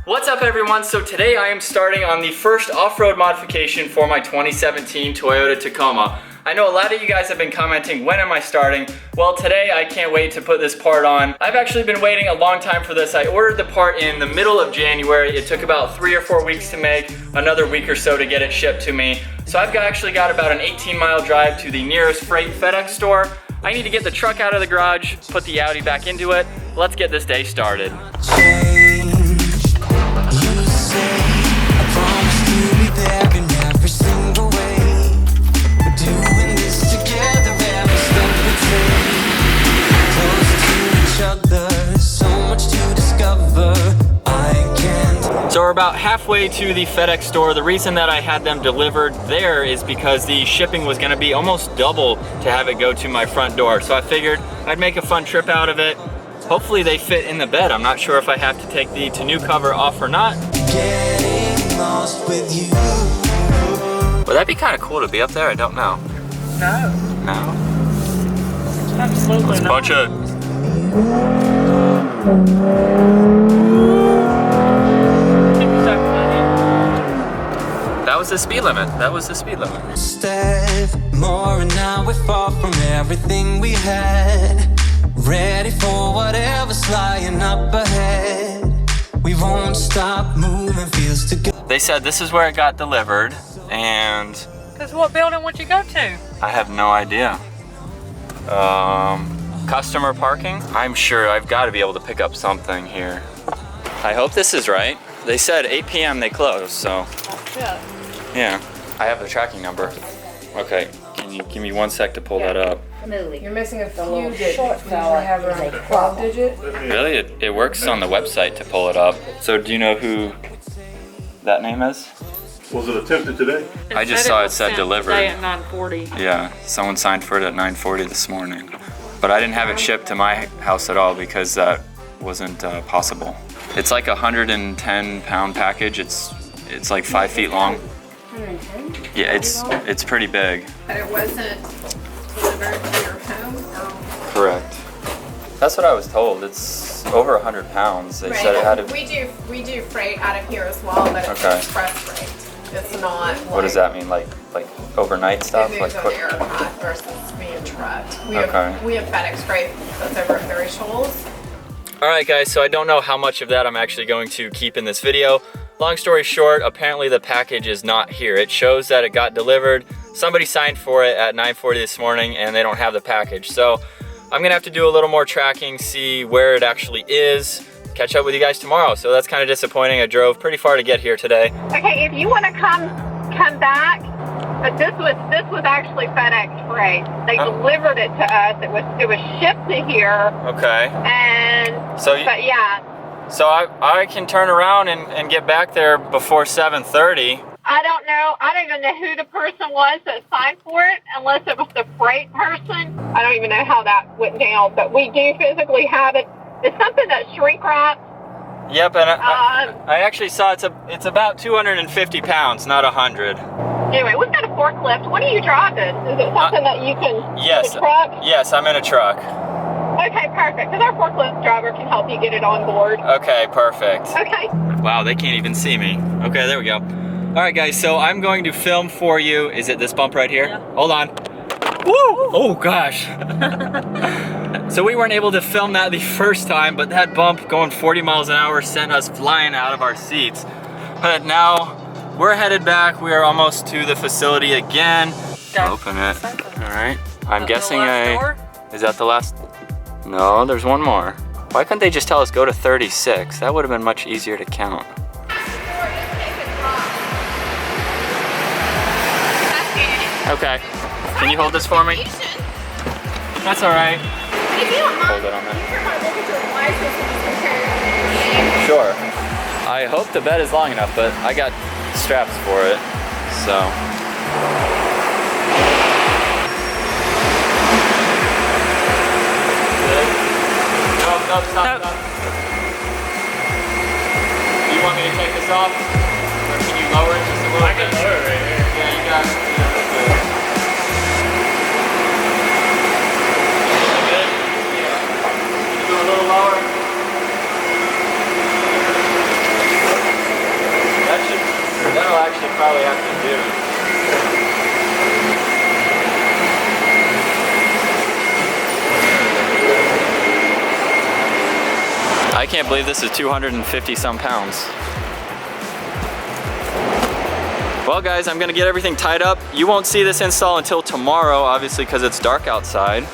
What's up everyone? So today I am starting on the first off-road modification for my 2017 Toyota Tacoma. I know a lot of you guys have been commenting, when am I starting? Well, today I can't wait to put this part on. I've actually been waiting a long time for this. I ordered the part in the middle of January. It took about 3 or 4 weeks to make, another week or so to get it shipped to me. So I've actually got about an 18-mile drive to the nearest freight FedEx store. I need to get the truck out of the garage, put the Audi back into it. Let's get this day started. So we're about halfway to the FedEx store. The reason that I had them delivered there is because the shipping was gonna be almost double to have it go to my front door. So I figured I'd make a fun trip out of it. Hopefully they fit in the bed. I'm not sure if I have to take the tonneau cover off or not. Getting lost with you. Would that be kind of cool to be up there? I don't know. No. No? Absolutely it's a not. bunch of... That was the speed limit. That was the speed limit. Step more and now we're far from everything we had. Ready for whatever's lying up ahead. We won't stop moving, feels to go. They said this is where it got delivered, and... Because what building would you go to? I have no idea. Customer parking? I'm sure I've got to be able to pick up something here. I hope this is right. They said 8 p.m. they close, so... Yeah. Yeah, I have the tracking number. Okay, can you give me 1 sec to pull that up? You're missing a few digits. You have around 12 digit. Really? It works on the website to pull it up. So do you know who that name is? Was it attempted today? I just saw it said delivered. Today at 9:40. Yeah, someone signed for it at 9:40 this morning. But I didn't have it shipped to my house at all because that wasn't possible. It's like a 110-pound package. It's like 5 feet long. 110? Yeah, it's pretty big. But it wasn't delivered to your home? Or... Correct. That's what I was told. It's over 100 pounds. They said it had to... We do freight out of here as well, but it's express freight. It's not like... What does that mean? Like overnight stuff? It moves like on aircraft versus being trucked. We have FedEx freight that's over at Ferry Shoals. Alright guys, so I don't know how much of that I'm actually going to keep in this video. Long story short, apparently the package is not here. It shows that it got delivered. Somebody signed for it at 9:40 this morning and they don't have the package. So I'm gonna have to do a little more tracking, see where it actually is, catch up with you guys tomorrow. So that's kind of disappointing. I drove pretty far to get here today. Okay, if you want to come back, but this was actually FedEx freight. They delivered it to us. It was shipped to here. Okay. And but yeah. So I can turn around and get back there before 7:30. I don't know. I don't even know who the person was that signed for it, unless it was the freight person. I don't even know how that went down, but we do physically have it. It's something that shrink wraps. Yep, and I actually saw it's about 250 pounds, not 100. Anyway, we've got a forklift. What are you driving? Is it something that you can? Yes. A truck? Yes, I'm in a truck. Okay, perfect. Because our forklift driver can help you get it on board. Okay, perfect. Okay. Wow, they can't even see me. Okay, there we go. All right, guys, so I'm going to film for you. Is it this bump right here? Yeah. Hold on. Woo! Oh, gosh. So we weren't able to film that the first time, but that bump going 40 miles an hour sent us flying out of our seats. But now we're headed back. We are almost to the facility again. Open it. All right. I'm guessing is that the last? No, there's one more. Why couldn't they just tell us go to 36? That would have been much easier to count. Okay. Can you hold this for me? That's all right. If you don't mind, Hold it on there. you might look at your license and just compare it. Sure. I hope the bed is long enough, but I got straps for it, so. Good? No, stop. You want me to take this off? Or can you lower it just a little bit? I can lower it right here. Yeah, you got it. Yeah, that's good. Good? Yeah. Can you go a little lower? I can't believe this is 250 some pounds. Well guys, I'm gonna get everything tied up. You won't see this install until tomorrow, obviously because it's dark outside.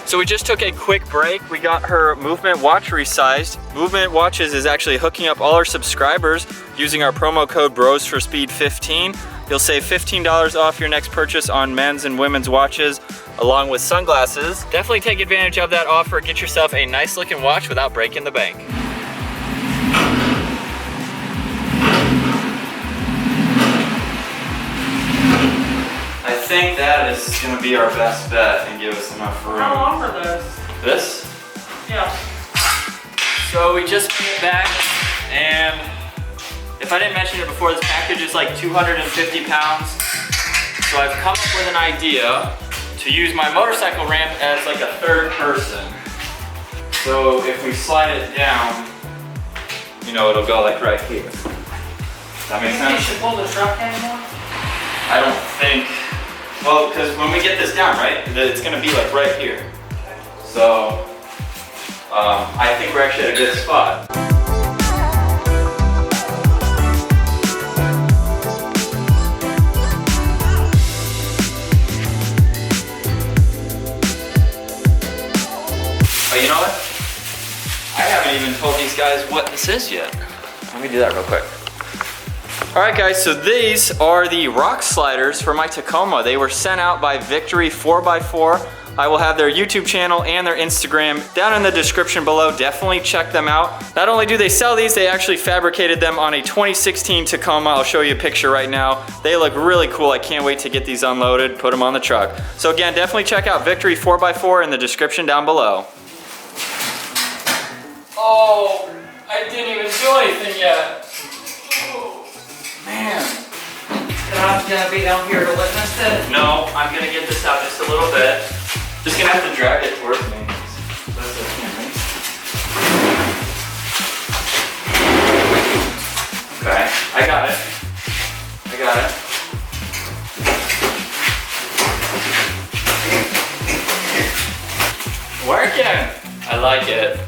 So we just took a quick break. We got her movement watch resized. Movement Watches is actually hooking up all our subscribers using our promo code BROSFORSPEED15. You'll save $15 off your next purchase on men's and women's watches, along with sunglasses. Definitely take advantage of that offer. Get yourself a nice looking watch without breaking the bank. I think that is gonna be our best bet and give us enough room. How long are those? This? Yeah. So we just came back, and if I didn't mention it before, this package is like 250 pounds. So I've come up with an idea to use my motorcycle ramp as like a third person. So if we slide it down, you know, it'll go like right here. Does that make sense? You should pull the truck anymore? I don't think, well, because when we get this down, right, it's gonna be like right here. So I think we're actually at a good spot. But you know what? I haven't even told these guys what this is yet. Let me do that real quick. All right guys, so these are the rock sliders for my Tacoma. They were sent out by Victory 4x4. I will have their YouTube channel and their Instagram down in the description below. Definitely check them out. Not only do they sell these, they actually fabricated them on a 2016 Tacoma. I'll show you a picture right now. They look really cool. I can't wait to get these unloaded, put them on the truck. So again, definitely check out Victory 4x4 in the description down below. Oh, I didn't even do anything yet. Man. I'm gonna be down here to witness it. No, I'm gonna get this out just a little bit. Just gonna have to drag it towards me. That's okay, I got it. I got it. Working. I like it.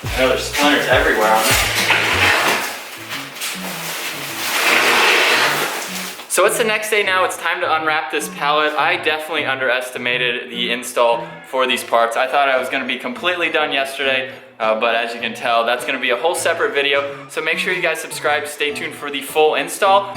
I know there's splinters everywhere on it. So it's the next day now. It's time to unwrap this pallet. I definitely underestimated the install for these parts. I thought I was gonna be completely done yesterday, but as you can tell, that's gonna be a whole separate video. So make sure you guys subscribe, stay tuned for the full install.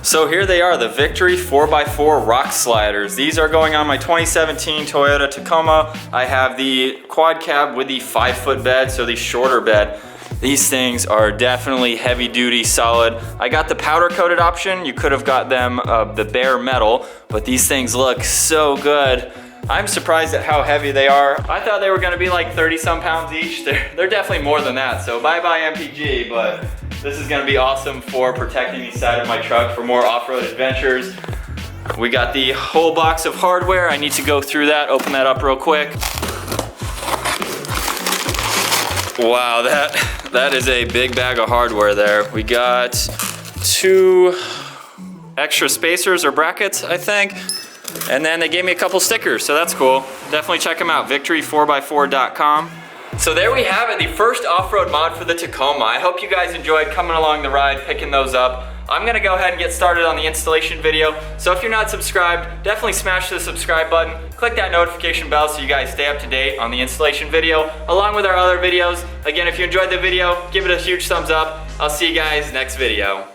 So here they are, the Victory 4x4 rock sliders. These are going on my 2017 Toyota Tacoma. I have the quad cab with the 5-foot bed, so the shorter bed. These things are definitely heavy duty, solid. I got the powder coated option. You could have got them the bare metal, but these things look so good. I'm surprised at how heavy they are. I thought they were gonna be like 30 some pounds each. They're definitely more than that, so bye-bye MPG, but this is gonna be awesome for protecting the side of my truck for more off-road adventures. We got the whole box of hardware. I need to go through that, open that up real quick. Wow, that is a big bag of hardware there. We got 2 extra spacers or brackets, I think. And then they gave me a couple stickers, so that's cool. Definitely check them out, victory4x4.com. So there we have it, the first off-road mod for the Tacoma. I hope you guys enjoyed coming along the ride, picking those up. I'm gonna go ahead and get started on the installation video. So if you're not subscribed, definitely smash the subscribe button. Click that notification bell so you guys stay up to date on the installation video, along with our other videos. Again, if you enjoyed the video, give it a huge thumbs up. I'll see you guys next video.